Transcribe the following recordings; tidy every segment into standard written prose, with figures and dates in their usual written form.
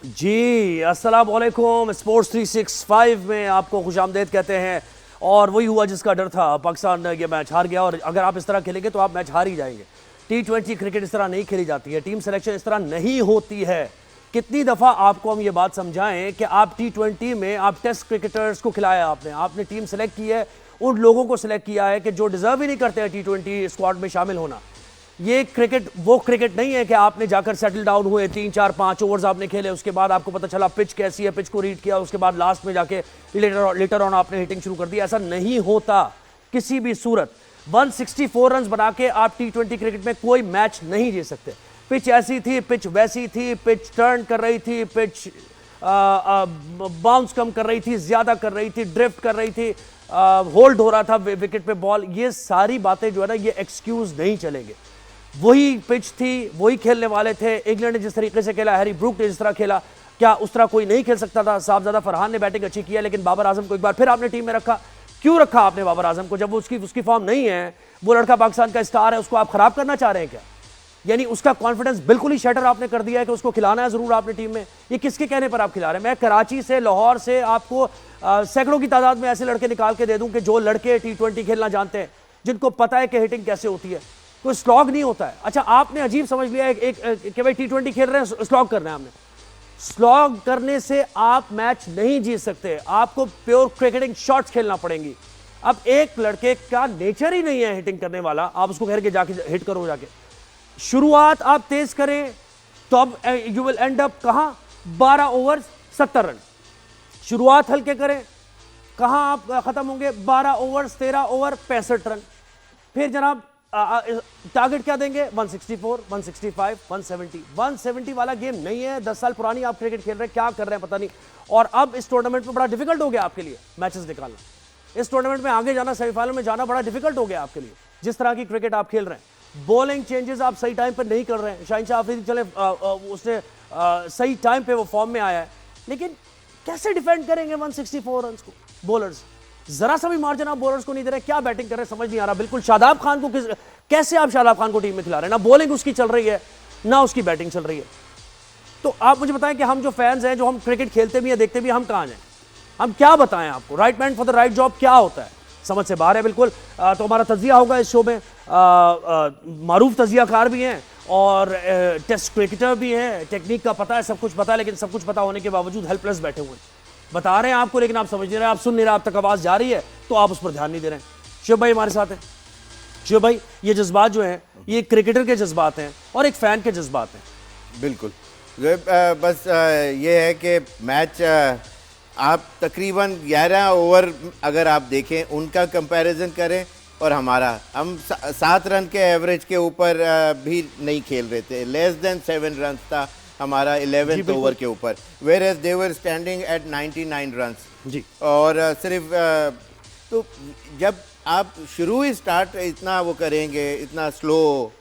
जी अस्सलाम वालेकुम। स्पोर्ट्स 365 में आपको खुशामदेद कहते हैं। और वही हुआ जिसका डर था, पाकिस्तान ये मैच हार गया। और अगर आप इस तरह खेलेंगे तो आप मैच हार ही जाएंगे। T20 क्रिकेट इस तरह नहीं खेली जाती है, टीम सिलेक्शन इस तरह नहीं होती है। कितनी दफ़ा आपको हम ये बात समझाएं कि आप T20 में आप टेस्ट क्रिकेटर्स को खिलाया, आपने टीम सेलेक्ट की है, उन लोगों को सिलेक्ट किया है कि जो डिजर्व ही नहीं करते हैं T20 स्क्वाड में शामिल होना। ये क्रिकेट वो क्रिकेट नहीं है कि आपने जाकर सेटल डाउन हुए, 3 4 5 ओवर्स आपने खेले, उसके बाद आपको पता चला पिच कैसी है, पिच को रीड किया, उसके बाद लास्ट में जाके लेटर ऑन आपने हिटिंग शुरू कर दी। ऐसा नहीं होता किसी भी सूरत। 164 रन बना के आप T20 क्रिकेट में कोई मैच नहीं जीत सकते। पिच ऐसी थी, पिच वैसी थी, पिच टर्न कर रही थी, पिच बाउंस कम कर रही थी, ज्यादा कर रही थी, ड्रिफ्ट कर रही थी, होल्ड हो रहा था विकेट पे बॉल। ये सारी बातें जो है ना, ये एक्सक्यूज नहीं चलेंगे। वही पिच थी, वही खेलने वाले थे। इंग्लैंड ने जिस तरीके से खेला, हैरी ब्रूक ने जिस तरह खेला, क्या उस तरह कोई नहीं खेल सकता था? साहबजादा फरहान ने बैटिंग अच्छी की है, लेकिन बाबर आजम को एक बार फिर आपने टीम में रखा। क्यों रखा आपने बाबर आजम को? जब उसकी फॉर्म नहीं है, वो लड़का पाकिस्तान का स्टार है, उसको आप खराब करना चाह रहे हैं क्या? यानी उसका कॉन्फिडेंस बिल्कुल ही शटर आपने कर दिया है कि उसको खिलाना है जरूर आपने टीम में। ये किसके कहने पर आप खिला रहे हैं? मैं कराची से, लाहौर से आपको सैकड़ों की तादाद में ऐसे लड़के निकाल के दे दूं कि जो लड़के T20 खेलना जानते हैं, जिनको पता है कि हिटिंग कैसे होती है। कोई स्लॉग नहीं होता है। अच्छा, आपने अजीब समझ लिया है कि भाई T20 खेल रहे हैं, स्लॉग करना है हमने। स्लॉग करने से आप मैच नहीं जीत सकते, आपको प्योर क्रिकेटिंग शॉट्स खेलना पड़ेंगी। अब एक लड़के का नेचर ही नहीं है हिटिंग करने वाला, आप उसको घर के जाके हिट करो। जाके शुरुआत आप तेज करें तो अब यू विल एंड अप कहां? 12 ओवर 70 रन। शुरुआत हल्के करें, कहां आप खत्म होंगे? 12 ओवर 13 ओवर 65 रन। फिर जनाब टारगेट क्या देंगे? 164, 165, 170। 170 वाला गेम नहीं है। 10 साल पुरानी आप क्रिकेट खेल रहे हैं, क्या कर रहे हैं पता नहीं। और अब इस टूर्नामेंट में बड़ा डिफिकल्ट हो गया आपके लिए मैचेस निकालना। इस टूर्नामेंट में आगे जाना, सेमीफाइनल में जाना बड़ा डिफिकल्ट हो गया आपके लिए, जिस तरह की क्रिकेट आप खेल रहे हैं। बॉलिंग चेंजेस आप सही टाइम पर नहीं कर रहे हैं। शाहिन अफरीदी चले, उसने सही टाइम पे वो फॉर्म में आया है, लेकिन कैसे डिफेंड करेंगे 164 रन को बॉलर्स? जरा सा भी मार्जिन आप बॉलर्स को नहीं दे रहे। क्या बैटिंग कर रहे हैं समझ नहीं आ रहा। बिल्कुल शादाब खान को कैसे आप शादाब खान को टीम में खिला रहे हैं? ना बॉलिंग उसकी चल रही है, ना उसकी बैटिंग चल रही है। तो आप मुझे बताएं कि हम जो फैंस हैं, जो हम क्रिकेट खेलते भी हैं, देखते भी हैं, हम कहां जाएं? हम क्या बताएं आपको? Right man for the right job क्या होता है, समझ से बाहर है बिल्कुल। तो हमारा तजिया होगा इस शो में। मारूफ तजियाकार भी हैं और टेस्ट क्रिकेटर भी हैं। टेक्निक का पता है, सब कुछ पता है, लेकिन सब कुछ पता होने के बावजूद हेल्पलेस बैठे हुए हैं। बता रहे हैं आपको, लेकिन आप समझ नहीं रहे, आप सुन नहीं रहे, आप तक आवाज जा रही है तो आप उस पर ध्यान नहीं दे रहे हैं। शिव भाई हमारे साथ हैं। शिव भाई, ये जज्बात जो हैं, ये क्रिकेटर के जज्बात हैं और एक फैन के जज्बात हैं। बिल्कुल। बस ये है कि मैच आप तकरीबन 11 ओवर अगर आप देखें, उनका कंपैरिजन करें और हमारा, हम 7 रन के एवरेज के ऊपर भी नहीं खेल रहे थे। लेस देन 7 रन था हमारा 11th ओवर के ऊपर, where as they were standing at 99 run जी। और सिर्फ तो जब आप शुरू ही स्टार्ट इतना वो करेंगे, इतना स्लो,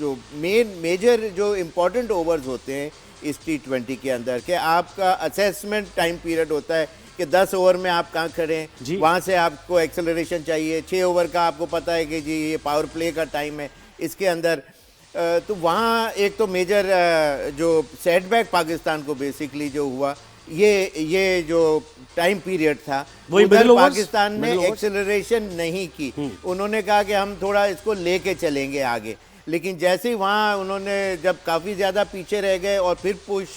जो मेजर जो इम्पोर्टेंट ओवर्स होते हैं इस T20 के अंदर, कि आपका असेसमेंट टाइम पीरियड होता है कि 10 ओवर में आप कहाँ खड़े हैं, वहाँ से आपको एक्सेलरेशन चाहिए। 6 ओवर का आपको पता है कि जी ये पावर प्ले का टाइम है इसके अंदर। तो वहाँ एक तो मेजर जो सेटबैक पाकिस्तान को बेसिकली जो हुआ, ये जो टाइम पीरियड था, उधर पाकिस्तान ने एक्सेलरेशन नहीं की। उन्होंने कहा कि हम थोड़ा इसको लेके चलेंगे आगे, लेकिन जैसे ही वहाँ उन्होंने जब काफ़ी ज़्यादा पीछे रह गए और फिर पुश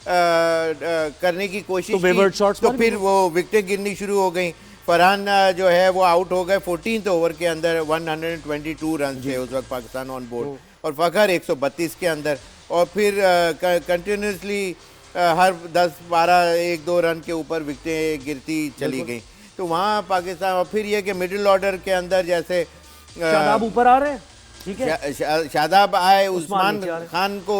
करने की कोशिश की, तो फिर वो विकेटें गिरनी शुरू हो गई। फरहान जो है वो आउट हो गए 14th ओवर के अंदर। 122 रन थे उस वक्त पाकिस्तान ऑन बोर्ड, और फ़खर 132 के अंदर। और फिर कंटिन्यूसली हर 10-12 1-2 रन के ऊपर विकेटें गिरती चली गई। तो वहाँ पाकिस्तान, और फिर ये कि मिडिल ऑर्डर के अंदर जैसे शादाब ऊपर आ रहे हैं, ठीक है, शादाब आए, उस्मान खान को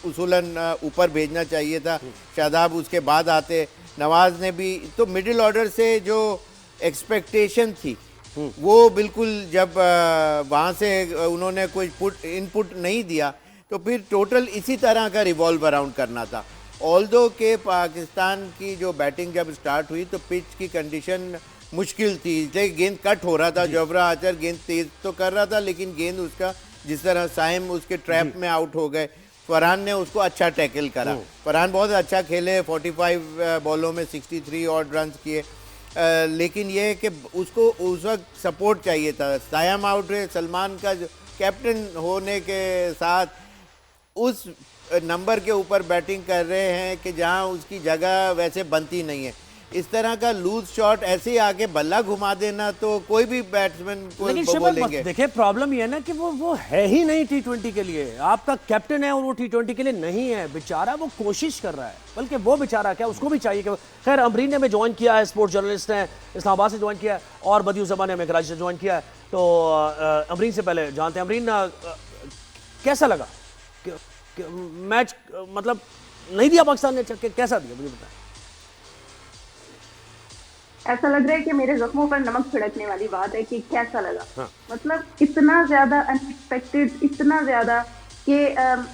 उसूलन ऊपर भेजना चाहिए था, शादाब उसके बाद आते, नवाज ने भी। तो मिडिल ऑर्डर से जो एक्सपेक्टेशन थी वो बिल्कुल, जब वहाँ से उन्होंने कोई इनपुट नहीं दिया, तो फिर टोटल इसी तरह का रिवॉल्व अराउंड करना था। ऑल्दो के पाकिस्तान की जो बैटिंग जब स्टार्ट हुई तो पिच की कंडीशन मुश्किल थी, इसलिए गेंद कट हो रहा था। जोफ्रा आर्चर गेंद तेज तो कर रहा था, लेकिन गेंद उसका जिस तरह साइम उसके ट्रैप में आउट हो गए, फरहान ने उसको अच्छा टैकल करा। फरहान बहुत अच्छा खेले, 45 बॉलों में 63 और रन किए, लेकिन ये है कि उसको उस वक्त सपोर्ट चाहिए था। सायम आउट है, सलमान का जो कैप्टन होने के साथ उस नंबर के ऊपर बैटिंग कर रहे हैं कि जहां उसकी जगह वैसे बनती नहीं है। इस तरह का लूज शॉट ऐसे ही आके बल्ला घुमा देना तो कोई भी बैट्समैन को बोलेंगे। देखिए प्रॉब्लम ये है ना कि वो है ही नहीं टी20 के लिए। आपका कैप्टन है और वो टी20 के लिए नहीं है। बेचारा वो कोशिश कर रहा है, बल्कि वो बेचारा क्या, उसको भी चाहिए कि खैर अमरीन ने हमें ज्वाइन किया है, स्पोर्ट्स जर्नलिस्ट हैं, इस्लामाबाद से ज्वाइन किया है, और बदियुज़्ज़मान ने हमें कराची से ज्वाइन किया है। तो अमरीन से पहले जानते हैं, अमरीन कैसा लगा मैच? मतलब नहीं दिया पाकिस्तान ने, कैसा दिया मुझे बताएं। ऐसा लग रहा है कि मेरे जख्मों पर नमक छिड़कने वाली बात है कि कैसा लगा। हाँ। मतलब इतना ज्यादा अनएक्सपेक्टेड, इतना ज्यादा कि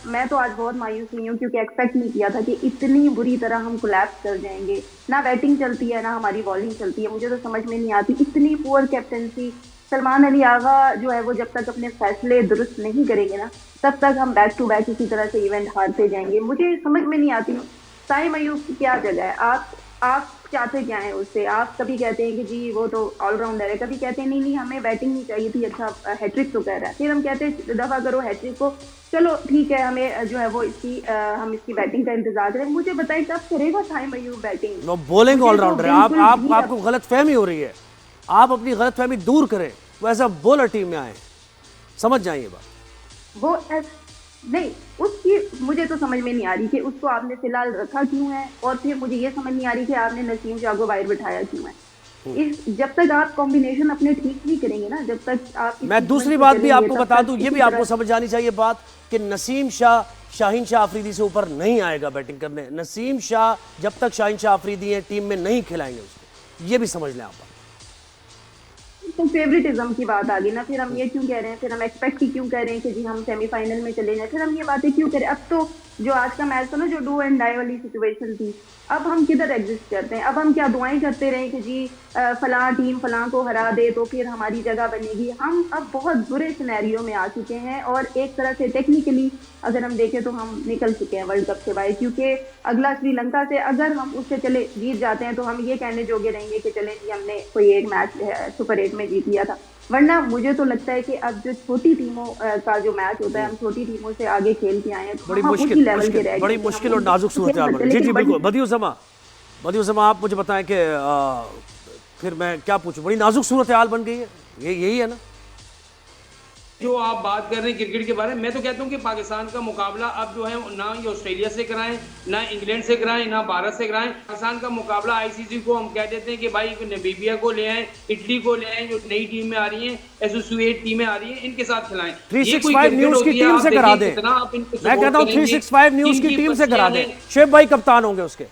मैं तो आज बहुत मायूस हुई हूँ, क्योंकि एक्सपेक्ट नहीं किया था कि इतनी बुरी तरह हम कोलैप्स कर जाएंगे। ना बैटिंग चलती है, ना हमारी बॉलिंग चलती है, मुझे तो समझ में नहीं आती। इतनी पुअर कैप्टनसी। सलमान अली आगा जो है वो जब तक अपने फैसले दुरुस्त नहीं करेंगे ना, तब तक हम बैक टू बैक इसी तरह से इवेंट हारते जाएंगे। मुझे समझ में नहीं आती साइम अयूब की क्या जगह है। आप चाहते क्या है उससे? आप कभी कहते हैं कि जी वो तो ऑलराउंडर है, कभी कहते हैं नहीं हमें बैटिंग नहीं चाहिए थी, अच्छा हैट्रिक तो कह रहा है, फिर हम कहते हैं दफा करो हैट्रिक को, चलो ठीक है हमें जो है वो हम इसकी बैटिंग का इंतजार करें। मुझे बताइए कब करेगा Saim Ayub batting? No bowling all rounder है। आपको गलतफहमी हो रही है, आप अपनी गलतफहमी दूर करें, वो ऐसा बॉलर टीम में आए, समझ जाइए बात। वो नहीं, उसकी मुझे तो समझ में नहीं आ रही कि उसको आपने फिलहाल रखा क्यों है, और फिर मुझे ये समझ नहीं आ रही कि आपने नसीम शाह को बाहर बिठाया क्यों है। जब तक आप कॉम्बिनेशन अपने ठीक नहीं करेंगे ना, जब तक आप। मैं दूसरी बात भी आपको बता दूं, ये भी आपको समझ आनी चाहिए बात कि नसीम शाह शाहीन शाह अफरीदी से ऊपर नहीं आएगा बैटिंग करने। नसीम शाह जब तक शाहीन शाह अफरीदी है टीम में नहीं खिलाएंगे उसको, ये भी समझ लें आप। तो फेवरेटिज्म की बात आ गई ना, फिर हम ये क्यों कह रहे हैं, फिर हम एक्सपेक्ट ही क्यों कर रहे हैं कि जी हम सेमीफाइनल में चले जाए, फिर हम ये बातें क्यों करें। अब तो जो आज का मैच था ना, जो डू एंड डाई वाली सिचुएशन थी, अब हम किधर एग्जिस्ट करते हैं? अब हम क्या दुआएं करते रहे कि जी फलां टीम फलां को हरा दे तो फिर हमारी जगह बनेगी? हम अब बहुत बुरे सिनेरियो में आ चुके हैं, और एक तरह से टेक्निकली अगर हम देखें तो हम निकल चुके हैं वर्ल्ड कप से बाहर, क्योंकि अगला श्रीलंका से अगर हम उससे चले जीत जाते हैं तो हम ये कहने जोगे रहेंगे कि चले जी हमने कोई एक मैच सुपर 8 में जीत लिया था। वरना मुझे तो लगता है कि अब जो छोटी टीमों का जो मैच होता है, हम छोटी टीमों से आगे खेल के आए हैं, बड़ी मुश्किल और नाजुक सूरत हाल बनी। जी बिल्कुल। बदियुज़्ज़मा आप मुझे बताएं कि फिर मैं क्या पूछूं, बड़ी नाजुक सूरत हाल बन गई है, यही है ना जो आप बात कर रहे हैं क्रिकेट के बारे में। मैं तो कहता हूं कि पाकिस्तान का मुकाबला अब जो है ना ये ऑस्ट्रेलिया से कराएं, ना इंग्लैंड से कराएं, ना भारत से कराएं। पाकिस्तान का मुकाबला आईसीसी को हम कह देते हैं कि भाई नामीबिया को ले आए, इटली को ले आए, जो नई टीम में आ रही हैं, एसोसिएट टीमें आ रही हैं, इनके साथ खिलाएं। 365 न्यूज़ की टीम से करा दें। मैं कहता हूं 365 न्यूज़ की टीम से करा दें, शुएब भाई कप्तान होंगे उसके।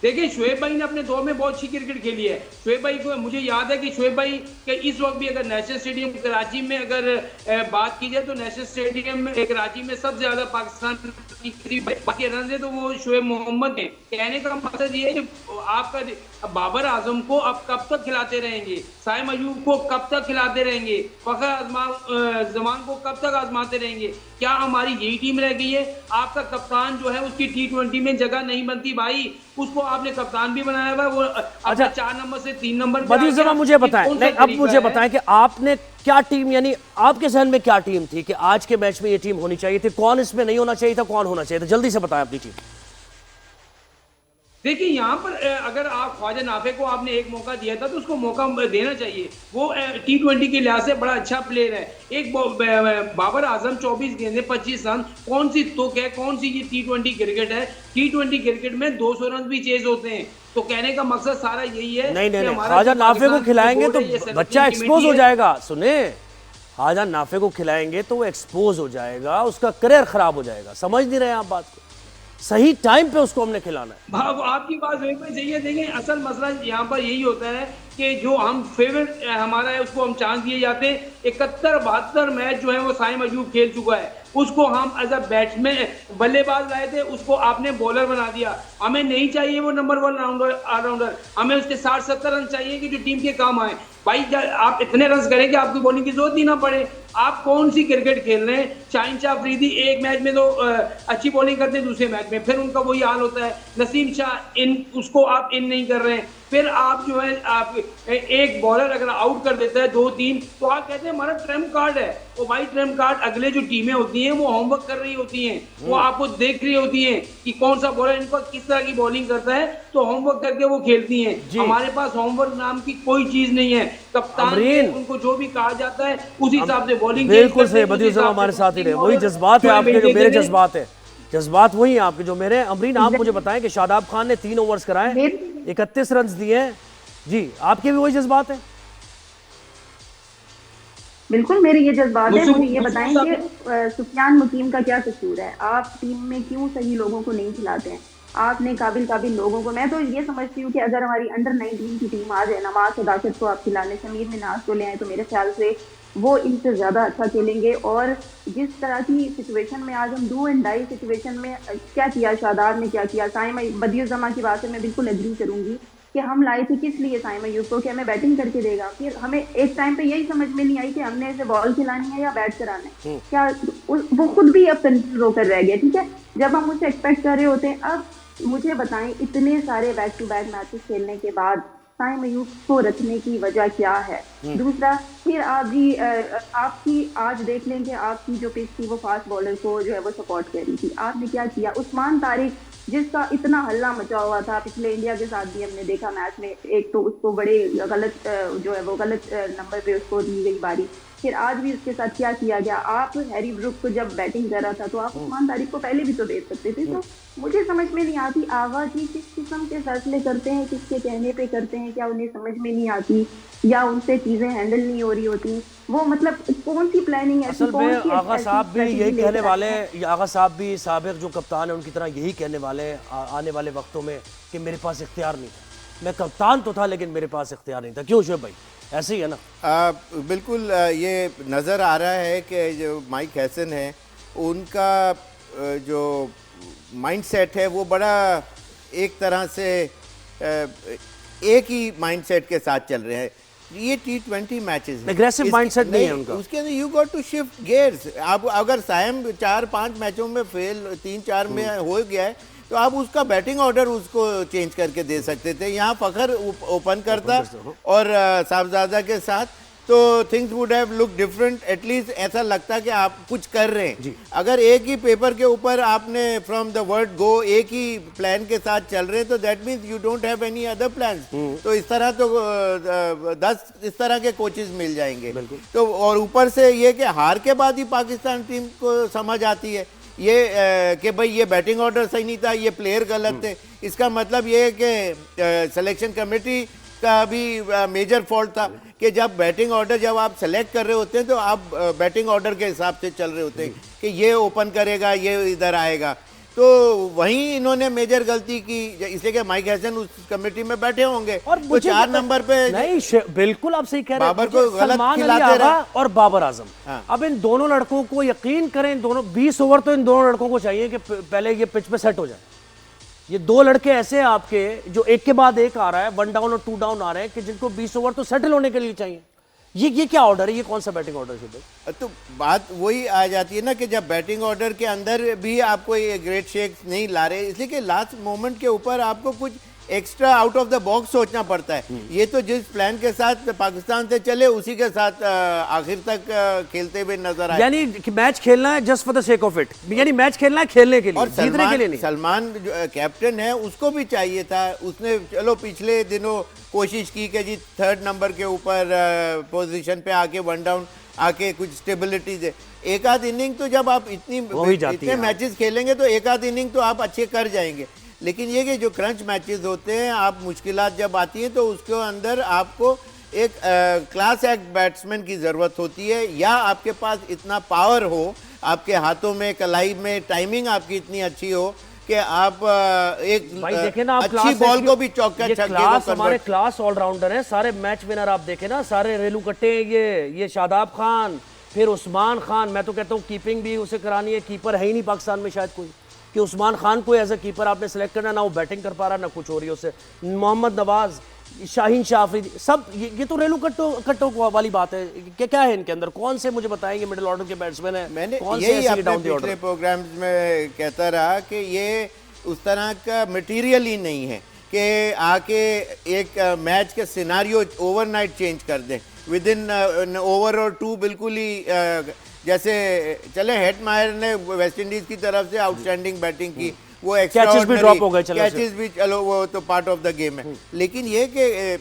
देखिए शुएब भाई ने अपने दौर में बहुत अच्छी क्रिकेट खेली है। शुएब भाई को मुझे याद है कि शुएब भाई के इस वक्त भी अगर नेशनल स्टेडियम कराची में अगर बात की जाए तो नेशनल स्टेडियम कराची में सबसे ज्यादा पाकिस्तान की रन है तो वो शुएब मोहम्मद है। कहने का मकसद ये है कि आपका बाबर आजम को अब कब तक खिलाते रहेंगे, साइम अयूब को कब तक खिलाते रहेंगे, फखर जमान को कब तक आजमाते रहेंगे? क्या हमारी यही टीम रह गई है? आपका कप्तान जो है उसकी T20 में जगह नहीं बनती भाई, उसको आपने कप्तान भी बनाया हुआ, वो अच्छा 4 नंबर से 3 नंबर। बदियुज़्ज़मा मुझे बताएं, नहीं अब मुझे बताएं कि आपने क्या टीम, यानी आपके जहन में क्या टीम थी कि आज के मैच में ये टीम होनी चाहिए थी, कौन इसमें नहीं होना चाहिए था, कौन होना चाहिए था? जल्दी से बताएं अपनी टीम। देखिए यहाँ पर अगर आप ख्वाजा नाफे को आपने एक मौका दिया था तो उसको मौका देना चाहिए। वो T20 के लिहाज से बड़ा अच्छा प्लेयर है। एक बाबर आजम 24 गेंदें 25 रन, कौन सी तुक है, कौन सी ये T20 क्रिकेट है? T20 क्रिकेट में 200 रन भी चेज होते हैं। तो कहने का मकसद सारा यही है। नहीं ख्वाजा नाफे को खिलाएंगे तो बच्चा एक्सपोज हो जाएगा। सुने, ख्वाजा नाफे को खिलाएंगे तो वो एक्सपोज हो जाएगा, उसका करियर खराब हो जाएगा। समझ नहीं रहे आप बात को? सही टाइम पे उसको हमने खिलाना है। आपकी बात सही है। देखें असल मसला यहाँ पर यही होता है कि जो हम फेवरेट हमारा है उसको हम चांस दिए जाते हैं। 71-72 मैच जो है वो साइम अयूब खेल चुका है, उसको हम एज अ बैट्समैन बल्लेबाज लाए थे, उसको आपने बॉलर बना दिया। हमें नहीं चाहिए वो नंबर 1 ऑलराउंडर, हमें उसके 60-70 रन चाहिए कि जो टीम के काम आए। भाई आप इतने रन करें कि आपकी बॉलिंग की जरूरत ही ना पड़े। आप कौन सी क्रिकेट खेल रहे हैं? शाहिन शाह अफरीदी एक मैच में तो अच्छी बॉलिंग करते हैं, दूसरे मैच में फिर उनका वही हाल होता है। नसीम शाह इन उसको आप इन नहीं कर रहे हैं, फिर आप जो है आप एक बॉलर अगर आउट कर देता है 2-3 तो आप कहते हैं हमारा ट्रम्प कार्ड है। वो भाई ट्रम्प कार्ड अगले जो टीमें होती हैं वो होमवर्क कर रही होती हैं, वो आपको देख रही होती हैं कि कौन सा बॉलर इनको किस तरह की बॉलिंग करता है, तो होमवर्क करके वो खेलती हैं। हमारे पास होमवर्क नाम की कोई चीज नहीं है। कप्तान उनको जो भी कहा जाता है उस हिसाब से बॉलिंग। बिल्कुल सही, बदियुल जमा हमारे साथ ही रहे। वही जज्बात है आपके जो मेरे जज्बात है, जज्बात वही हैं आपके जो मेरे हैं। अमरीन, आप मुझे बताएं कि शादाब खान ने 3 ओवर्स कराए, 31 रन दिए हैं जी, आपके भी वही जज्बात है? बिल्कुल मेरे ये जज्बात है। मुझे ये बताएं कि सुफियान मुकीम का क्या कसूर है? आप टीम में क्यों सही लोगों को नहीं खिलाते हैं? आपने काबिल लोगों को, मैं तो ये समझती हूँ कि अगर हमारी अंडर 19 की टीम आ जाए, नमाज सदाकत को आप खिलाने, समीर मिनाज को ले आए, तो मेरे ख्याल से वो इनसे ज़्यादा अच्छा खेलेंगे। और जिस तरह की सिचुएशन में आज हम डू एंड डाई सिचुएशन में क्या किया, शादाब ने क्या किया, साइम बदियुल जमा की बात से मैं बिल्कुल एग्री करूँगी कि हम लाए थे किस लिए साइम अय्यूब को, कि हमें बैटिंग करके देगा। फिर हमें एक टाइम पे यही समझ में नहीं आई कि हमने इसे बॉल खिलानी है या बैट कराना है। क्या वो खुद भी अब कंफ्यूज होकर रह गया, ठीक है, जब हम उसे एक्सपेक्ट कर रहे होते हैं। अब मुझे बताएं, इतने सारे बैक टू बैक मैचेस खेलने के बाद साइम अय्यूब को रखने की वजह क्या है? दूसरा, फिर आप जी आपकी आज देख लें कि आपकी जो पिच थी वो फास्ट बॉलर को जो है वो सपोर्ट कर रही थी। आपने क्या किया? उस्मान तारिक जिसका इतना हल्ला मचा हुआ था पिछले इंडिया के साथ भी हमने देखा मैच में, एक तो उसको बड़े गलत जो है वो गलत नंबर पे उसको दी गई बारी, फिर आज भी उसके साथ क्या किया गया? आप हैरी ब्रुक को जब बैटिंग कर रहा था तो आप उस्मान तारिक को पहले भी तो दे सकते थे। तो मुझे समझ में नहीं आती आगा जी किस किस्म के फैसले करते हैं, किसके कहने पे करते हैं, क्या उन्हें समझ में नहीं आती या उनसे चीजें हैंडल नहीं हो रही होती? वो मतलब कौन सी प्लानिंग है? असल में आगा साहब भी यही कहने वाले, आगा साहब भी साबिक जो कप्तान है उनकी तरह यही कहने वाले आने वाले वक्तों में कि मेरे पास इख्तियार नहीं था, मैं कप्तान तो था लेकिन मेरे पास इख्तियार नहीं था। क्यों शुएब भाई, ऐसे ही है ना? बिल्कुल ये नज़र आ रहा है कि जो माइक हैसन है उनका जो माइंडसेट है वो बड़ा एक तरह से एक ही माइंडसेट के साथ चल रहे हैं। ये T20 मैचेस एग्रेसिव माइंडसेट नहीं है उनका, उसके अंदर you got to shift gears. आप अगर साइम 4-5 मैचों में फेल 3-4 में हो गया है तो आप उसका बैटिंग ऑर्डर उसको चेंज करके दे सकते थे। यहाँ फखर ओपन करता और साहबजादा के साथ तो things would have look different. At least ऐसा लगता कि आप कुछ कर रहे हैं। अगर एक ही पेपर के ऊपर आपने फ्रॉम द वर्ड गो एक ही प्लान के साथ चल रहे हैं तो that means you don't have any other plans. तो इस तरह तो 10 इस तरह के कोचेस मिल जाएंगे। तो और ऊपर से ये कि हार के बाद ही पाकिस्तान टीम को समझ आती है ये कि भाई ये बैटिंग ऑर्डर सही नहीं था, ये प्लेयर गलत थे। इसका मतलब ये है कि सिलेक्शन कमेटी का भी मेजर फॉल्ट था कि जब बैटिंग ऑर्डर जब आप सेलेक्ट कर रहे होते हैं तो आप बैटिंग ऑर्डर के हिसाब से चल रहे होते हैं कि ये ओपन करेगा, ये इधर आएगा। तो वहीं इन्होंने मेजर गलती की, इसलिए कि माइक हैसन उस कमेटी में बैठे होंगे और तो 4 नंबर पे नहीं। बिल्कुल आप सही कह रहे हैं, बाबर को गलत खिलाते रहे और बाबर आजम। हाँ। अब इन दोनों लड़कों को यकीन करें, दोनों 20 ओवर तो इन दोनों लड़कों को चाहिए कि पहले ये पिच पे सेट हो जाए। ये 2 लड़के ऐसे हैं आपके जो एक के बाद एक आ रहा है, 1 डाउन और 2 डाउन आ रहे हैं कि जिनको 20 ओवर तो सेटल होने के लिए चाहिए। ये क्या ऑर्डर है? ये कौन सा बैटिंग ऑर्डर है? तो बात वही आ जाती है ना कि जब बैटिंग ऑर्डर के अंदर भी आपको ये ग्रेट शेक्स नहीं ला रहे, इसलिए कि लास्ट मोमेंट के ऊपर आपको कुछ extra out of the box सोचना पड़ता है। ये तो जिस प्लान के साथ पाकिस्तान से चले उसी के साथ आखिर तक खेलते हुए नजर आए। यानी कि मैच खेलना है just for the sake of it, यानी मैच खेलना है खेलने के लिए, और जीतने के लिए नहीं। सलमान जो कैप्टन है उसको भी चाहिए था, उसने चलो पिछले दिनों कोशिश की कि जी 3rd नंबर के ऊपर पोजीशन पे आके 1 डाउन आके कुछ स्टेबिलिटी दे। एक आध इनिंग तो जब आप इतने मैचेस खेलेंगे तो एक आध इनिंग तो आप अच्छे कर जाएंगे। लेकिन ये कि जो क्रंच मैचेस होते हैं, आप मुश्किलात जब आती हैं तो उसके अंदर आपको एक क्लास एक्ट बैट्समैन की ज़रूरत होती है, या आपके पास इतना पावर हो आपके हाथों में, कलाई में, टाइमिंग आपकी इतनी अच्छी हो कि आप एक भाई देखे ना, आप अच्छी बॉल को भी चौका छक्के हमारे क्लास ऑलराउंडर हैं, सारे मैच विनर आप देखे ना, सारे रेलू कट्टे। ये शादाब खान, फिर उस्मान खान। मैं तो कहता हूँ कीपिंग भी उसे करानी है, कीपर है ही नहीं पाकिस्तान में शायद कोई, कि उस्मान खान को एज ए कीपर आपने सेलेक्ट करना, ना वो बैटिंग कर पा रहा ना कुछ हो रही है उससे। मोहम्मद नवाज, शाहीन शाह अफरीदी, सब ये तो रेलू कट्टो वाली बात है। क्या है इनके अंदर? कौन से मुझे बताएंगे मिडिल ऑर्डर के बैट्समैन है? मैंने कौन यही से अपने डाउन द पिछले ऑर्डर? प्रोग्राम्स में कहता रहा कि ये उस तरह का मटेरियल ही नहीं है कि आके एक मैच का सिनारियो ओवरनाइट चेंज कर दें विद इन ओवर और टू। बिल्कुल ही जैसे चले हेटमायर ने वेस्ट इंडीज की तरफ से आउटस्टैंडिंग बैटिंग की, वो कैचेस भी ड्रॉप हो गए, चलो कैचेस भी, चलो वो तो पार्ट ऑफ द गेम है। लेकिन ये कि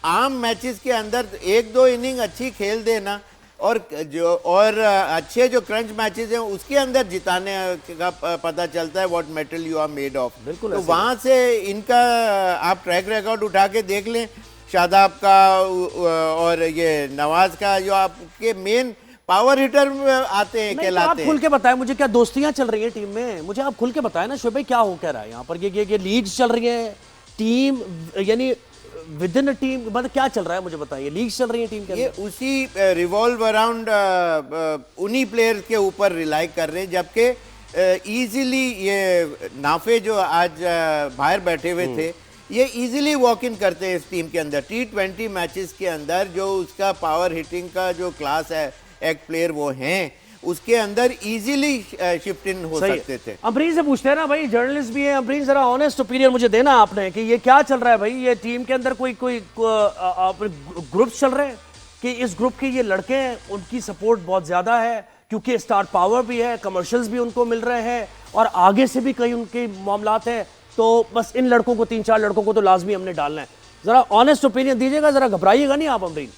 आम मैचेस के अंदर एक दो इनिंग अच्छी खेल देना और अच्छे जो क्रंच मैचेस हैं उसके अंदर जिताने का पता चलता है what metal you are made of. बिल्कुल तो वहां से इनका आप ट्रैक रिकॉर्ड उठा के देख लें, शादाब का और ये नवाज का, जो आपके मेन पावर हिटर आते हैं, नहीं, तो कहलाते आप हैं। खुल के बताएं मुझे, क्या दोस्तियां चल रही हैं टीम में? मुझे आप खुल के बताएं ना शोएब भाई, क्या हो क्या रहा है यहाँ पर? ये लीड्स चल रही है टीम, यानी विद इन अ टीम, मतलब क्या चल रहा है मुझे बताइए? लीग्स चल रही है टीम के ये अंदर? उसी रिवॉल्व अराउंड उन्हीं प्लेयर्स के ऊपर रिलाई कर रहे हैं, जबकि इजीली ये नाफे जो आज बाहर बैठे हुए थे, ये इजीली वॉक इन करते हैं इस टीम के अंदर। T20 मैचेस के अंदर जो उसका पावर हिटिंग का जो क्लास है, एक प्लेयर वो हैं, उसके अंदर इजीली शिफ्ट इन हो सकते थे। अमरीन से पूछते हैं ना भाई, जर्नलिस्ट भी है। अमरीन, जरा ऑनेस्ट ओपिनियन मुझे देना आपने कि ये क्या चल रहा है भाई? ये टीम के अंदर कोई ग्रुप चल रहे हैं कि इस ग्रुप के ये लड़के हैं, उनकी सपोर्ट बहुत ज्यादा है क्योंकि स्टार पावर भी है, कमर्शियल्स भी उनको मिल रहे हैं और आगे से भी कई उनके मामलात हैं, तो बस इन लड़कों को, 3-4 लड़कों को तो लाजमी हमने डालना है। जरा ऑनेस्ट ओपिनियन दीजिएगा, जरा घबराइएगा नहीं आप अमरीन।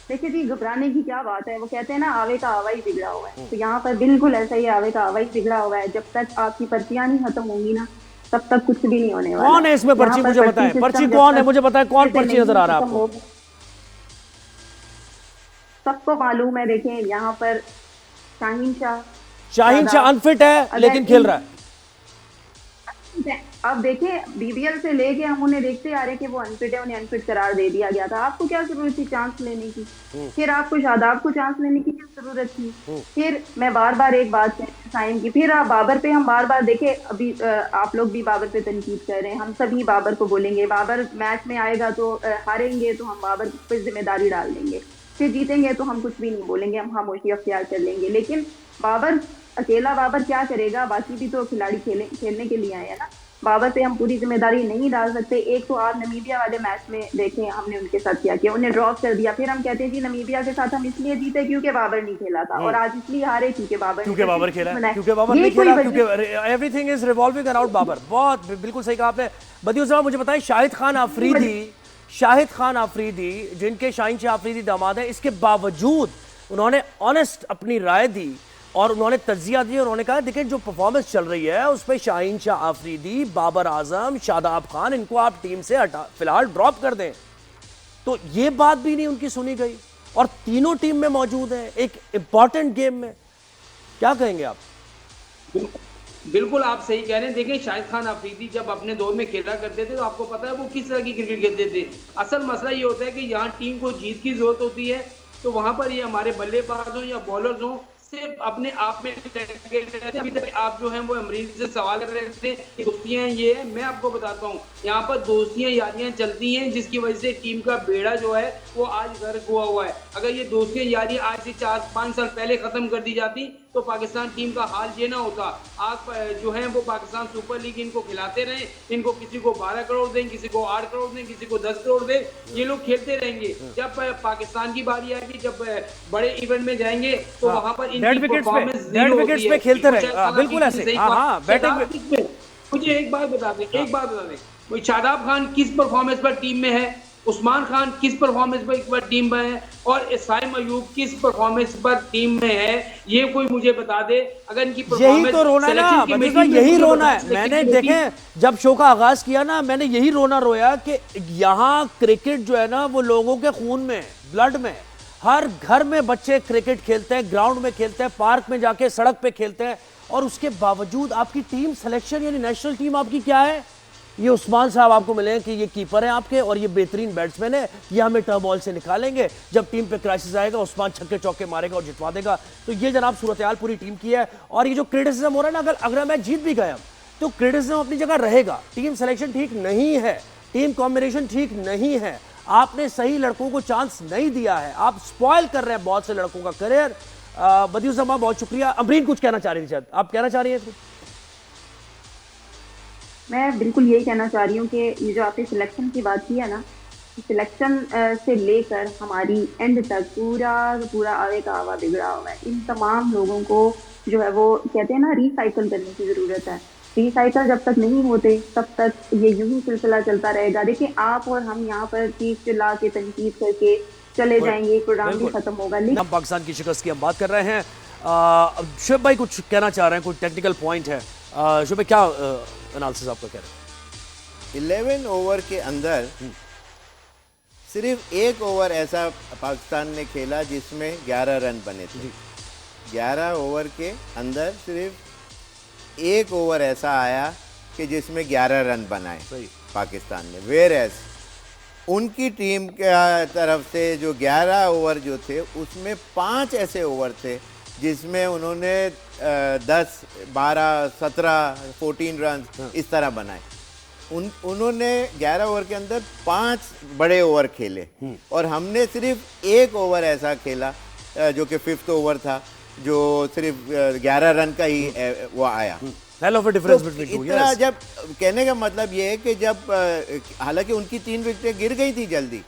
देखिए जी, घबराने की क्या बात है? वो कहते हैं ना, आवे का आवा ही बिगड़ा हुआ है। तो यहाँ पर बिल्कुल ऐसा ही आवे का आवा ही बिगड़ा हुआ है। जब तक आपकी पर्चियां नहीं खत्म होंगी ना, तब तक कुछ भी नहीं होने वाला। कौन है इसमें पर्ची? मुझे बताएं, पर्ची कौन है? मुझे बताएं कौन पर्ची नजर आ रहा है आपको? सबको मालूम है। देखें यहाँ पर शाहीन शाह अनफिट है लेकिन खेल रहा है। अब देखें, बीबीएल से लेके हम उन्हें देखते आ रहे हैं कि वो अनफिट है, उन्हें अनफिट करार दे दिया गया था। आपको क्या जरूरत थी चांस लेने की? फिर आपको शादाब को चांस लेने की क्या जरूरत थी? फिर मैं बार बार एक बात साइम की, फिर आप बाबर पे, हम बार बार देखे, अभी आप लोग भी बाबर पे तनकीद कर रहे हैं, हम सभी बाबर को बोलेंगे, बाबर मैच में आएगा तो हारेंगे तो हम बाबर पे जिम्मेदारी डाल देंगे, फिर जीतेंगे तो हम कुछ भी नहीं बोलेंगे, हम खामोशी अख्तियार कर लेंगे। लेकिन बाबर अकेला, बाबर क्या करेगा? बाकी भी तो खिलाड़ी खेलने के लिए आए हैं ना। बाबर पे हम पूरी जिम्मेदारी नहीं डाल सकते। एक तो आप नमीबिया वाले मैच में देखें, हमने उनके साथ क्या किया, उन्हें ड्रॉप कर दिया। फिर हम कहते हैं जी नमीबिया के साथ हम इसलिए जीते क्योंकि बाबर नहीं खेला था, और आज इसलिए हारे क्योंकि बाबर खेला, क्योंकि बाबर नहीं खेला, क्योंकि everything is revolving around Babar. बहुत बिल्कुल सही कहा आपने। बदियूं साहब, मुझे बताएं, शाहिद खान आफरीदी जिनके शाहीन शाह अफरीदी दामाद है, इसके बावजूद उन्होंने ऑनेस्ट अपनी राय दी और उन्होंने तज्जिया दी। उन्होंने कहा देखिए जो परफॉर्मेंस चल रही है उसमें शाहीन शाह आफरीदी, बाबर आजम, शादाब खान, इनको आप टीम से फिलहाल ड्रॉप कर दें। तो ये बात भी नहीं उनकी सुनी गई और तीनों टीम में मौजूद है एक इंपॉर्टेंट गेम में। क्या कहेंगे आप? बिल्कुल आप सही कह रहे हैं। देखिए, शाहिद खान आफरीदी जब अपने दौर में खेला करते थे तो आपको पता है वो किस तरह की क्रिकेट खेलते थे। असल मसला ये होता है कि यहाँ टीम को जीत की जरूरत होती है, तो वहां पर ये हमारे बल्लेबाज हों या बॉलर्स हों, सिर्फ अपने आप में लगे रहते हैं। अभी तक आप जो हैं वो अमरीन से सवाल कर रहे थे कि दोस्तियां ये है, मैं आपको बताता हूँ यहाँ पर दोस्तियां यारियां चलती हैं जिसकी वजह से टीम का बेड़ा जो है वो आज गर्क हुआ है। अगर ये दोस्तियां यारियां आज से 4-5 साल पहले खत्म कर दी जाती तो पाकिस्तान टीम का हाल ये ना होता। आप जो है वो पाकिस्तान सुपर लीग इनको खिलाते रहे, इनको किसी को 12 करोड़ दें, किसी को 8 करोड़ दें, किसी को 10 करोड़ दें, ये लोग खेलते रहेंगे। जब पाकिस्तान की बारी आएगी, जब बड़े इवेंट में जाएंगे तो वहां पर इनकी परफॉर्मेंस जीरो होती है। खेलते रहे बिल्कुल ऐसे। हाँ, बैटिंग। मुझे एक बात बता दें, शादाब खान किस परफॉर्मेंस पर टीम में है, उस्मान खान किस परफॉर्मेंस पर टीम में है और इसाइम अयूब किस परफॉर्मेंस पर टीम में है, ये कोई मुझे बता दे। अगर इनकी यही तो रोना है ना, यही रोना है। मैंने देखें जब शो का आगाज किया ना, मैंने यही रोना रोया कि यहाँ क्रिकेट जो है ना वो लोगों के खून में, ब्लड में, हर घर में बच्चे क्रिकेट खेलते हैं, ग्राउंड में खेलते हैं, पार्क में जाके सड़क पे खेलते हैं, और उसके बावजूद आपकी टीम सिलेक्शन यानी नेशनल टीम आपकी क्या है? ये उस्मान साहब आपको मिले कि ये कीपर है आपके और ये बेहतरीन बैट्समैन है, ये हमें टर्म बॉल से निकालेंगे, जब टीम पे क्राइसिस आएगा उस्मान छक्के चौके मारेगा और जितवा देगा। तो ये जनाब सूरत हाल पूरी टीम की है। और ये जो क्रिटिसिज्म हो रहा है ना, अगर मैं जीत भी गया, तो क्रिटिसिज्म अपनी जगह रहेगा। टीम सिलेक्शन ठीक नहीं है, टीम कॉम्बिनेशन ठीक नहीं है, आपने सही लड़कों को चांस नहीं दिया है, आप स्पॉइल कर रहे हैं बहुत से लड़कों का करियर। बदियुज्जमा बहुत शुक्रिया। अमरीन कुछ कहना चाह रही थी, शायद आप कहना चाह रही हैं कुछ? मैं बिल्कुल यही कहना चाह रही हूँ कि ये जो आपने सिलेक्शन की बात की है ना, सिलेक्शन से लेकर हमारी एंड तक पूरा आवे का आवा बिगड़ा हुआ है। इन तमाम लोगों को जो है वो कहते हैं ना रिसाइकल करने की जरूरत है। रिसाइकल जब तक नहीं होते तब तक ये यूं ही सिलसिला चलता रहेगा। देखिए आप और हम यहाँ पर चीज चिल्ला के तनकीद करके चले जाएंगे, प्रोग्राम भी खत्म होगा। लेकिन हम पाकिस्तान की शिकस्त की हम बात कर रहे हैं। शुभ भाई कुछ कहना चाह रहे हैं, कोई टेक्निकल पॉइंट है? शुभ भाई क्या एनालिसिस आपका कह रहे हैं? 11 ओवर के अंदर सिर्फ एक ओवर ऐसा पाकिस्तान ने खेला जिसमें 11 रन बने थे। 11 ओवर के अंदर सिर्फ एक ओवर ऐसा आया कि जिसमें 11 रन बनाए पाकिस्तान ने। वेयर एज उनकी टीम के तरफ से जो 11 ओवर जो थे उसमें 5 ऐसे ओवर थे जिसमें उन्होंने 10, 12, 17, 14 रन इस तरह बनाए। उन्होंने 11 ओवर के अंदर 5 बड़े ओवर खेले और हमने सिर्फ एक ओवर ऐसा खेला जो कि 5th ओवर था, जो सिर्फ 11 रन का ही वो आया। इतना जब कहने का मतलब ये है कि जब हालांकि उनकी 3 विकेटें गिर गई थी जल्दी,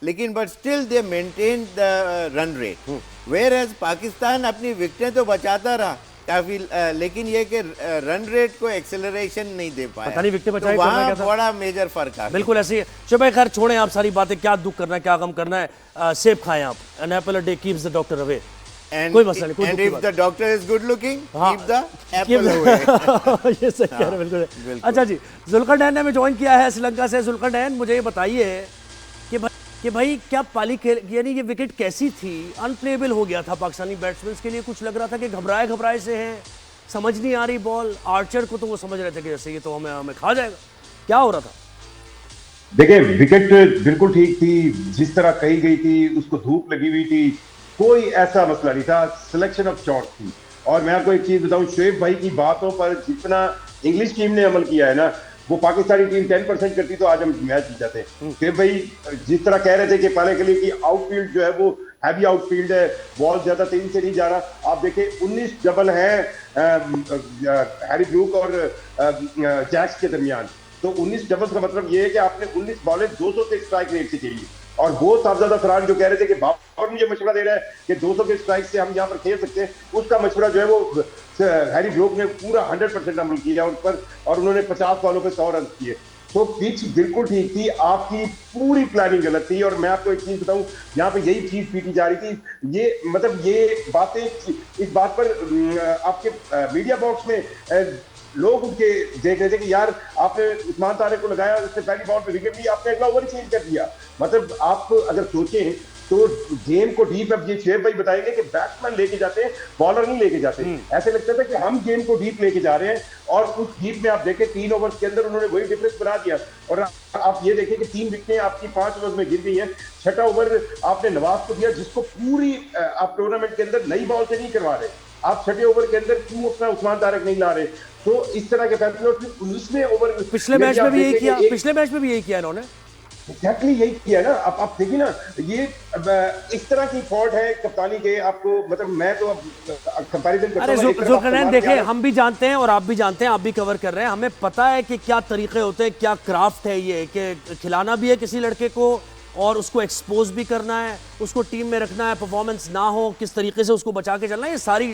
लेकिन but still they maintain the run rate. Whereas Pakistan अपनी विकेटें तो बचाता रहा काफी, लेकिन ये कि रन रेट को एक्सेलरेशन नहीं दे पाया। पता नहीं विकेटें बचाई, तो वहाँ बड़ा मेजर फर्क आ। बिल्कुल ऐसी है। चलो खैर छोड़ें आप सारी बातें, क्या दुख करना है क्या गम करना है। सेब खाएं आप, an apple a day keeps the doctor away. कोई मसला नहीं, कोई and if the doctor is good looking, हाँ, keep the apple away। ये सही कह रहे हैं, बिल्कुल। अच्छा जी, जुल्करनैन ने हमें ज्वाइन किया है श्रीलंका से। जुल्करनैन मुझे ये बताइए कि भाई क्या पाली खेल, यानी ये विकेट कैसी थी? अनप्लेबल हो गया था पाकिस्तानी बैट्समैन के लिए। कुछ लग रहा था कि घबराए से हैं, समझ नहीं आ रही बॉल। आर्चर को तो वो समझ रहे थे कि जैसे ये तो हमें खा जाएगा। क्या हो रहा था? देखिए विकेट बिल्कुल ठीक थी, जिस तरह कही गई थी, उसको धूप लगी हुई थी, कोई ऐसा मसला नहीं था। सिलेक्शन ऑफ शॉट थी। और मैं आपको एक चीज बताऊं, शोएब भाई की बातों पर जितना इंग्लिश टीम ने अमल किया है ना, वो पाकिस्तानी टीम 10% करती तो आज हम मैच जीत जाते। शोएब भाई जिस तरह कह रहे थे कि पाले के लिए कि आउटफील्ड जो है वो हैवी आउटफील्ड है, बॉल ज्यादा तेजी से नहीं जा रहा। आप देखिए 19 डबल है हैरी ब्रूक और जैक्स के दरमियान। तो 19 डबल्स का मतलब ये है कि आपने 19 बॉलें 200 के स्ट्राइक रेट से खेली। और वो साहबजादा फरहान जो कह रहे थे कि बाबर मुझे मशवरा दे रहा है कि 200 के स्ट्राइक से हम यहाँ पर खेल सकते हैं, उसका मशवरा जो है वो हैरी ब्रूक ने पूरा 100% अमल किया उन पर, और उन्होंने 50 बॉलों पे 100 रन किए। तो पिच बिल्कुल ठीक थी, आपकी पूरी प्लानिंग गलत थी। और मैं आपको एक चीज बताऊं, यहाँ पे यही चीज पीटी जा रही थी। ये मतलब ये बातें इस बात पर आपके मीडिया बॉक्स में लोग उनके देख रहे थे कि यार आपने उस्मान तारिक को लगाया, उसने पहली बॉल पे विकेट ली, आपने अगला ओवर चेंज कर दिया। मतलब आप अगर सोचें तो गेम को डीप, अब ये शोएब भाई बताएंगे कि बैट्समैन लेके जाते हैं, बॉलर नहीं लेके जाते। ऐसे लगता था कि हम गेम को डीप लेके जा रहे हैं, और उस डीप में आप देखें 3 ओवर्स के अंदर उन्होंने वही डिफरेंस बना दिया। और आप ये देखें कि 3 विकेटें आपकी 5 ओवर्स में गिर गई हैं। 6ठा ओवर आपने नवाज को दिया, जिसको पूरी आप टूर्नामेंट के अंदर नई बॉल से नहीं करवा रहे। आप 6ठे ओवर के अंदर क्यों अपना उस्मान तारिक नहीं ला रहे? तो इस तरह के फैसले। और 19वें ओवर पिछले मैच में भी यही किया, पिछले मैच में भी यही किया इन्होंने। एग्जैक्टली यही किया ना। आप देखिए ना, ये इस तरह की फॉल्ट है कप्तानी के। आपको मतलब मैं तो कंपैरिजन करता हूं। अरे जुल्करनैन देखें, हम भी जानते हैं और आप भी जानते हैं, आप भी कवर कर रहे हैं, हमें पता है कि क्या तरीके होते हैं, क्या क्राफ्ट है ये, कि खिलाना भी है किसी लड़के को और उसको एक्सपोज भी करना है, उसको टीम में रखना है, परफॉर्मेंस ना हो किस तरीके से उसको बचा के चलना है, ये सारी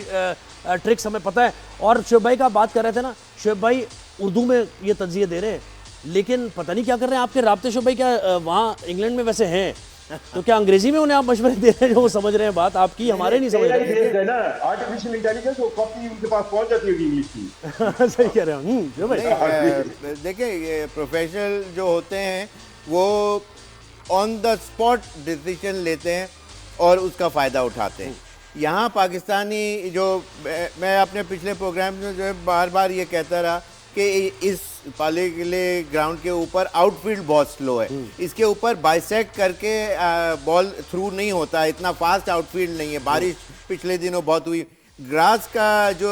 ट्रिक्स हमें पता है। और शोएब भाई का बात कर रहे थे ना, शोएब भाई उर्दू में ये तज्जिए दे रहे हैं, लेकिन पता नहीं क्या कर रहे हैं आपके राब्ते। शोएब भाई क्या वहाँ इंग्लैंड में वैसे हैं, तो क्या अंग्रेजी में उन्हें आप मशवरे दे रहे हैं जो वो समझ रहे हैं बात आपकी, हमारे नहीं समझ रहे हैं ना। आर्टिफिशियल इंटेलिजेंस वो कॉपी उनके पास पहुंच जाती है इंग्लिश की। सही कह रहे हैं। देखिए ये प्रोफेशनल जो होते हैं वो ऑन द स्पॉट डिसीजन लेते हैं और उसका फ़ायदा उठाते हैं। यहाँ पाकिस्तानी जो मैं अपने पिछले प्रोग्राम में जो है बार बार ये कहता रहा कि इस पाले किले ग्राउंड के ऊपर आउटफील्ड बहुत स्लो है, इसके ऊपर बाइसेक्ट करके बॉल थ्रू नहीं होता, इतना फास्ट आउटफील्ड नहीं है। बारिश पिछले दिनों बहुत हुई, ग्रास का जो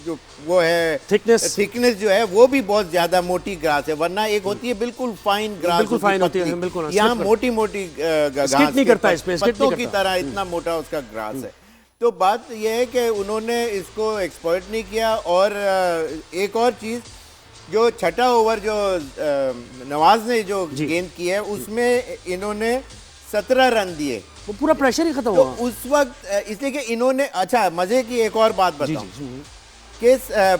जो वो है थिकनेस जो है वो भी बहुत ज्यादा मोटी ग्रास है, वरना एक होती है बिल्कुल फाइन ग्रास, बिल्कुल फाइन होती है, बिल्कुल यहाँ मोटी मोटी घास नहीं करता है, इसमें पत्तों की तरह इतना मोटा उसका ग्रास है। तो बात यह है कि उन्होंने इसको एक्सप्लॉइट नहीं किया। और एक और चीज, जो छठा ओवर जो नवाज ने जो गेंद की है उसमें इन्होंने 17 रन दिए, वो पूरा प्रेशर ही खत्म तो हुआ उस वक्त इसलिए कि इन्होंने, अच्छा मजे की एक और बात बताऊं कि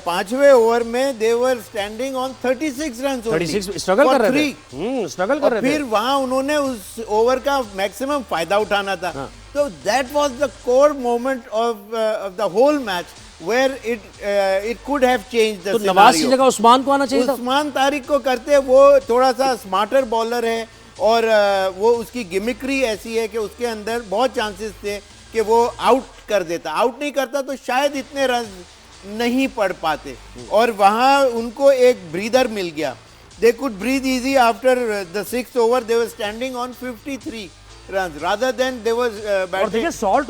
5वें ओवर में they were standing on 36 run, 36 struggle कर रहे थे, स्ट्रगल कर रहे थे। फिर वहां उन्होंने उस ओवर का मैक्सिमम फायदा उठाना था। तो that was the core moment of the whole match where it could have changed the scenario. Nawaz की जगह उस्मान को आना चाहिए था। उस्मान तारिक को करते, वो थोड़ा सा स्मार्टर बॉलर है और वो उसकी गिमिक्री ऐसी है कि उसके अंदर बहुत चांसेस थे कि वो आउट कर देता। आउट नहीं करता तो शायद इतने रन नहीं पड़ पाते, और वहां उनको एक ब्रीदर मिल गया। They could breathe easy after the 6th over, they were standing on 53 run rather than they was batting. और देखिए सॉल्ट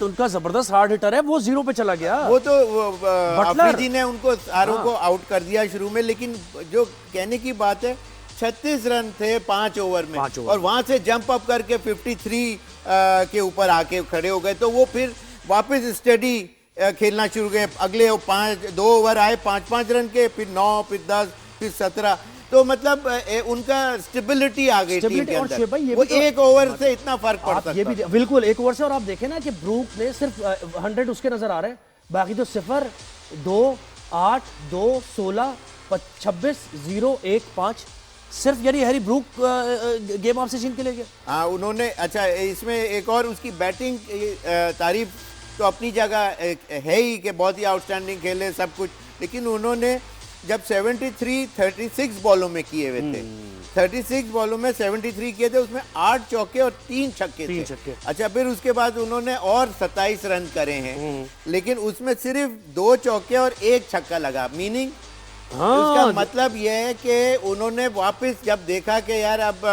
उनका जबरदस्त हार्ड हिटर है, वो 0 पे चला गया। वो तो अफरीदी ने उनको सारों को आउट कर दिया शुरू में, लेकिन जो कहने की बात है 36 रन थे 5 ओवर में, और वहां से जंप अप करके 53 के ऊपर आके खड़े हो गए। तो वो फिर वापस स्टेडी खेलना शुरू गए। अगले 2 ओवर आए 5-5 रन के, फिर 9, फिर 10, फिर 17। तो मतलब उनका स्टेबिलिटी आ गई टीम के अंदर। वो एक ओवर से इतना फर्क पड़ सकता है। बिल्कुल एक ओवर से। और आप देखें ना कि ब्रूक ने सिर्फ 100 उसके नजर आ रहे हैं, बाकी तो 0, 2, 8, 2, 16, 26, 0, 1, 5 सिर्फ, यानी हैरी ब्रूक गेम ऑफ से छीन के ले गया। हाँ उन्होंने, अच्छा इसमें एक और उसकी बैटिंग तारीफ तो अपनी जगह है ही कि बहुत ही आउटस्टैंडिंग खेले सब कुछ, लेकिन उन्होंने जब 36 बॉलों में किए हुए थे, 36 बॉलों में 73 किए थे, उसमें 8 चौके और 3 छक्के थे। अच्छा फिर उसके बाद उन्होंने और 27 रन करे हैं, लेकिन उसमें सिर्फ 2 चौके और 1 छक्का लगा। मीनिंग उसका मतलब यह है कि उन्होंने वापस जब देखा कि यार अब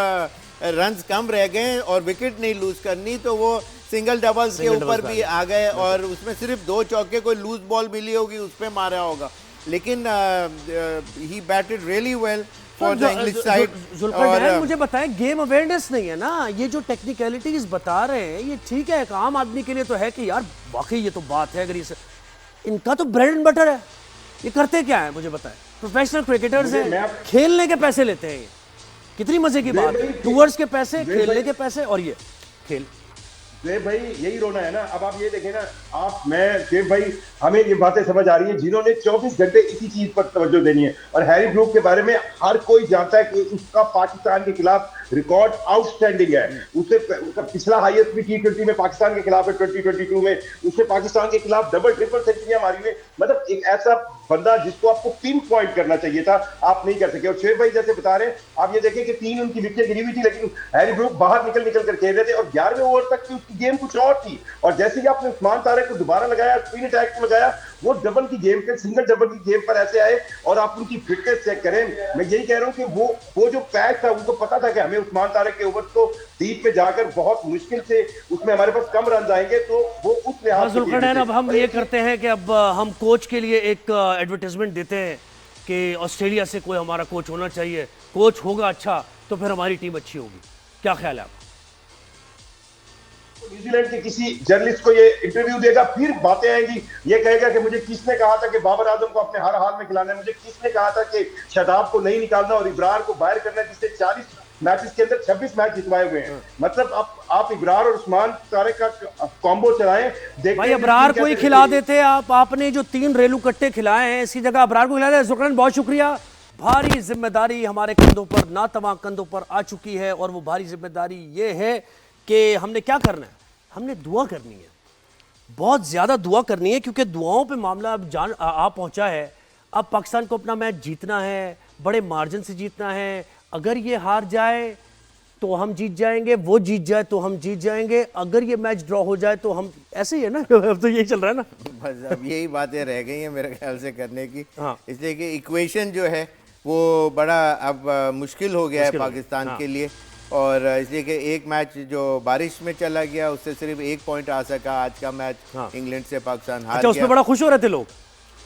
रन्स कम रह गए और विकेट नहीं लूज करनी, तो वो सिंगल डबल्स के ऊपर भी आ गए, और उसमें सिर्फ 2 चौके, कोई लूज बॉल मिली होगी उस पर मारा होगा, लेकिन he batted really well for the English side. Zulfar मुझे बताएं, गेम अवेयरनेस नहीं है ना, ये जो टेक्निकलिटीज बता रहे हैं ये ठीक है, एक आम आदमी के लिए तो है कि यार वाकई ये तो बात है, अगर इनका तो ब्रेड एंड बटर है, ये करते क्या है मुझे बताएं। प्रोफेशनल क्रिकेटर्स हैं, खेलने के पैसे लेते हैं, ये कितनी मजे की बात है, टूर्स के पैसे, खेलने के पैसे, और ये खेल। देव भाई यही रोना है ना। अब आप ये देखें ना, देव भाई हमें ये बातें समझ आ रही है, जिन्होंने 24 घंटे इसी चीज पर तवज्जो देनी है। और हैरी ब्रूक के बारे में हर कोई जानता है कि उसका पाकिस्तान के खिलाफ रिकॉर्ड आउटस्टैंडिंग है। उसका पिछला हाईएस्ट भी T20 में पाकिस्तान के खिलाफ है 2022 में। उसने पाकिस्तान के खिलाफ डबल ट्रिपल सेंचुरियां मारी हुई। मतलब एक ऐसा बंदा जिसको आपको पिन पॉइंट करना चाहिए था, आप नहीं कर सके। और शेर भाई जैसे बता रहे हैं, आप ये देखें कि 3 उनकी विकेट गिरी हुई थी, लेकिन हैरी ब्रूक बाहर निकल कर खेल रहे थे, और 11वें ओवर तक की उसकी गेम कुछ और थी। और जैसे ही आपने उस्मान तारिक को दोबारा लगाया, स्पिन अटैक में लगाया, वो डबल की गेम पे, सिंगल डबल की गेम पर ऐसे आए। और आप उनकी फिटनेस चेक करें, मैं यही कह रहा हूं कि वो जो पैच था, उनको पता था कि हमें उस्मान तारिक के ओवर को डीप पे जाकर बहुत मुश्किल से उसमें हमारे पास कम रन आएंगे, तो वो उस लिहाज से। अब हम ये करते हैं कि अब हम कोच के लिए एक एडवर्टाइजमेंट देते हैं कि ऑस्ट्रेलिया से कोई हमारा कोच होना चाहिए, कोच होगा अच्छा तो फिर हमारी टीम अच्छी होगी। क्या ख्याल है आपका? न्यूजीलैंड के किसी जर्नलिस्ट को ये इंटरव्यू देगा, फिर बातें आएंगी, ये कहेगा कि मुझे किसने कहा था कि बाबर आजम को अपने हर हाल में खिलाना है, मुझे किसने कहा था कि शादाब को नहीं निकालना और इब्रार को बाहर करना है, जिससे 40 मैचेस के अंदर 26 मैच जितवाए हुए हैं। मतलब आप इब्रार और उस्मान तारिक का कॉम्बो चलाएं। भाई अबरार को ही खिला देते आपने जो 3 रेलू कट्टे खिलाए हैं, इसकी जगह अबरार को खिला दे। जुल्करनैन बहुत शुक्रिया। भारी जिम्मेदारी हमारे कंधों पर, नातवा कंधों पर आ चुकी है, और वो भारी जिम्मेदारी ये है कि हमने क्या करना है, हमने दुआ करनी है, बहुत ज्यादा दुआ करनी है, क्योंकि दुआओं पे मामला अब आ पहुंचा है। अब पाकिस्तान को अपना मैच जीतना है, बड़े मार्जिन से जीतना है। अगर ये हार जाए तो हम जीत जाएंगे, वो जीत जाए तो हम जीत जाएंगे, अगर ये मैच ड्रॉ हो जाए तो हम, ऐसे ही है ना। अब तो यही चल रहा है ना, बस अब यही बातें रह गई हैं मेरे ख्याल से करने की। हाँ। इसलिए कि इक्वेशन जो है वो बड़ा अब मुश्किल हो गया है पाकिस्तान के लिए, और इसलिए कि एक मैच जो बारिश में चला गया उससे सिर्फ 1 पॉइंट आ सका। आज का मैच इंग्लैंड से पाकिस्तान हार गया। उसमें बड़ा खुश हो रहे थे लोग।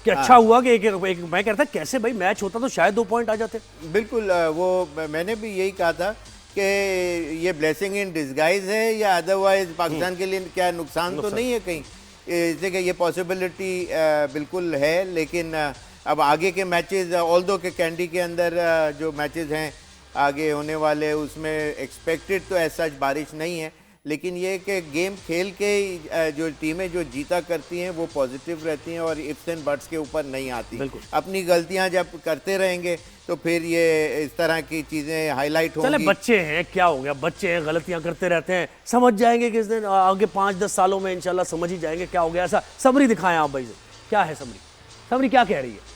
कि अच्छा हुआ कि एक मैं कह रहा था कैसे भाई मैच होता तो शायद 2 पॉइंट आ जाते। बिल्कुल वो मैंने भी यही कहा था कि ये ब्लेसिंग इन डिस्गाइज है या अदरवाइज पाकिस्तान के लिए क्या नुकसान तो नहीं है कहीं, इसलिए कि ये पॉसिबिलिटी बिल्कुल है। लेकिन अब आगे के मैचेस ऑल्दो के कैंडी के अंदर जो मैचेस हैं आगे होने वाले उसमें एक्सपेक्टेड तो ऐसा बारिश नहीं है, लेकिन ये कि गेम खेल के जो टीमें जो जीता करती हैं वो पॉजिटिव रहती हैं और इफ्स एंड बट्स के ऊपर नहीं आती। अपनी गलतियां जब करते रहेंगे तो फिर ये इस तरह की चीज़ें हाईलाइट होंगी। चले बच्चे हैं, क्या हो गया, बच्चे हैं, गलतियां करते रहते हैं, समझ जाएंगे किस दिन, आगे 5-10 सालों में इंशाल्लाह समझ ही जाएंगे क्या हो गया। ऐसा समरी दिखाएं आप भाई से, क्या है समरी? समरी क्या कह रही है?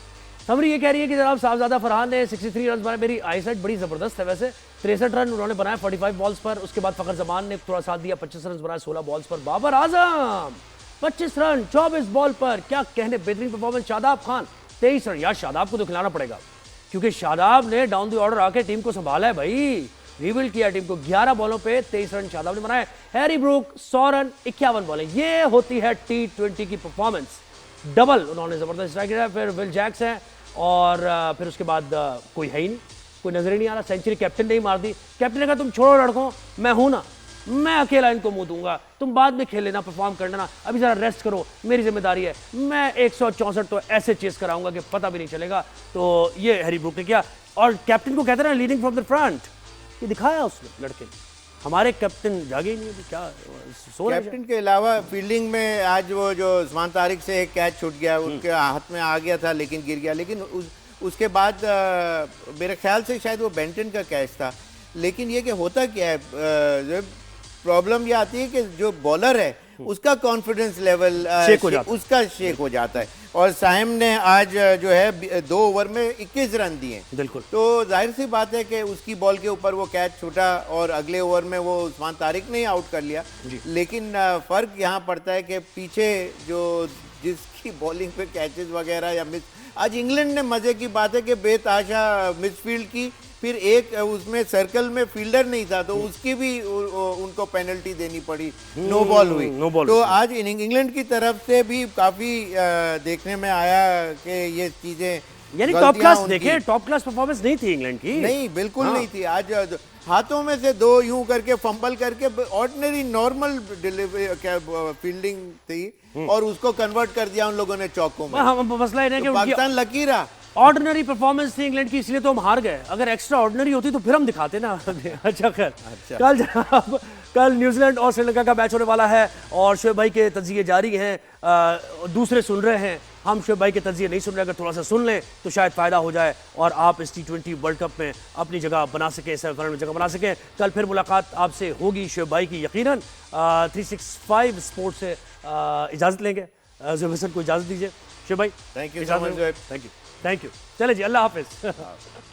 समरी ये कह रही है कि जनाब साहबजादा फरहान ने 63 रन बनाए। मेरी आईसाइट बड़ी ज़बरदस्त है वैसे, 63 रन उन्होंने बनाए 45 बॉल्स पर। उसके बाद फ़खर जमान ने थोड़ा साथ दिया, 25 रन बनाए 16 बॉल्स पर। बाबर आजम 25 रन 24 बॉल पर, क्या कहने, बेहतरीन परफॉर्मेंस। शादाब खान 23 रन। यार शादाब को तो खिलाना पड़ेगा क्योंकि शादाब ने डाउन द ऑर्डर आके टीम को संभाला है भाई, रिबिल्ड किया टीम को। 11 बॉलों पे 23 रन शादाब ने बनाए। Harry Brook 100 run 51 बॉलें। ये होती है T20 की परफॉर्मेंस। डबल उन्होंने जबरदस्त स्ट्राइक किया। फिर विल जैक्स है और फिर उसके बाद कोई है ही नहीं, कोई नजर ही नहीं आ रहा। सेंचुरी कैप्टन ने ही मार दी। कैप्टन ने कहा तुम छोड़ो लड़कों, मैं हूं ना, मैं अकेला इनको मुंह दूंगा, तुम बाद में खेल लेना, परफॉर्म कर लेना, अभी जरा रेस्ट करो, मेरी जिम्मेदारी है। मैं 164 तो ऐसे चेस कराऊंगा कि पता भी नहीं चलेगा। तो ये हैरी ब्रूक ने किया और कैप्टन को कहते हैं ना लीडिंग फ्रॉम द फ्रंट, ये दिखाया उसने लड़के ने। हमारे कैप्टन जागे ही नहीं अभी, क्या सो रहे हैं? कैप्टन के अलावा फील्डिंग में आज वो जो उस्मान तारिक से एक कैच छूट गया, उनके हाथ में आ गया था लेकिन गिर गया। लेकिन उसके बाद मेरे ख्याल से शायद वो बेंटन का कैच था। लेकिन ये कि होता क्या है, प्रॉब्लम ये आती है कि जो बॉलर है उसका कॉन्फिडेंस लेवल उसका शेक हो जाता है। और साइम ने आज जो है 2 ओवर में 21 रन दिए, बिल्कुल। तो जाहिर सी बात है कि उसकी बॉल के ऊपर वो कैच छूटा और अगले ओवर में वो उस्मान तारिक ने आउट कर लिया। लेकिन फ़र्क यहाँ पड़ता है कि पीछे जो जिसकी बॉलिंग पे कैचेस वगैरह या मिस, आज इंग्लैंड ने मज़े की बात है कि बेतहाशा मिसफील्ड की, फिर एक उसमें सर्कल में फील्डर नहीं था तो उसकी भी उनको पेनल्टी देनी पड़ी, नो बॉल हुई। तो आज इंग्लैंड की तरफ से भी काफ़ी देखने में आया कि ये चीज़ें, यानी टॉप क्लास देखे, टॉप क्लास परफॉर्मेंस नहीं थी इंग्लैंड की। नहीं, बिल्कुल नहीं थी। आज हाथों में से 2 यूं करके फंबल करके ऑर्डिनरी नॉर्मल फील्डिंग थी और उसको कन्वर्ट कर दिया उन लोगों ने चौकों में। मसला है कि पाकिस्तान लकी रहा। ऑर्डिनरी परफॉर्मेंस थी इंग्लैंड की, इसलिए तो हम हार गए। अगर एक्स्ट्रा ऑर्डिनरी होती तो फिर हम दिखाते ना। अच्छा खैर, कल जनाब कल न्यूजीलैंड और श्रीलंका का मैच होने वाला है और शोएब भाई के तज्जिए जारी हैं। दूसरे सुन रहे हैं, हम शोएब भाई के तज्जिए नहीं सुन रहे। अगर थोड़ा सा सुन लें तो शायद फ़ायदा हो जाए और आप इस T20 वर्ल्ड कप में अपनी जगह बना सकें, सेमीफाइनल में जगह बना सकें। कल फिर मुलाकात आपसे होगी शोएब भाई की यकीनन। 365 स्पोर्ट्स से इजाज़त लेंगे। ज़ुबैर हसन को इजाज़त दीजिए। शोएब भाई थैंक यू, थैंक यू। चले जी, अल्लाह हाफिज़।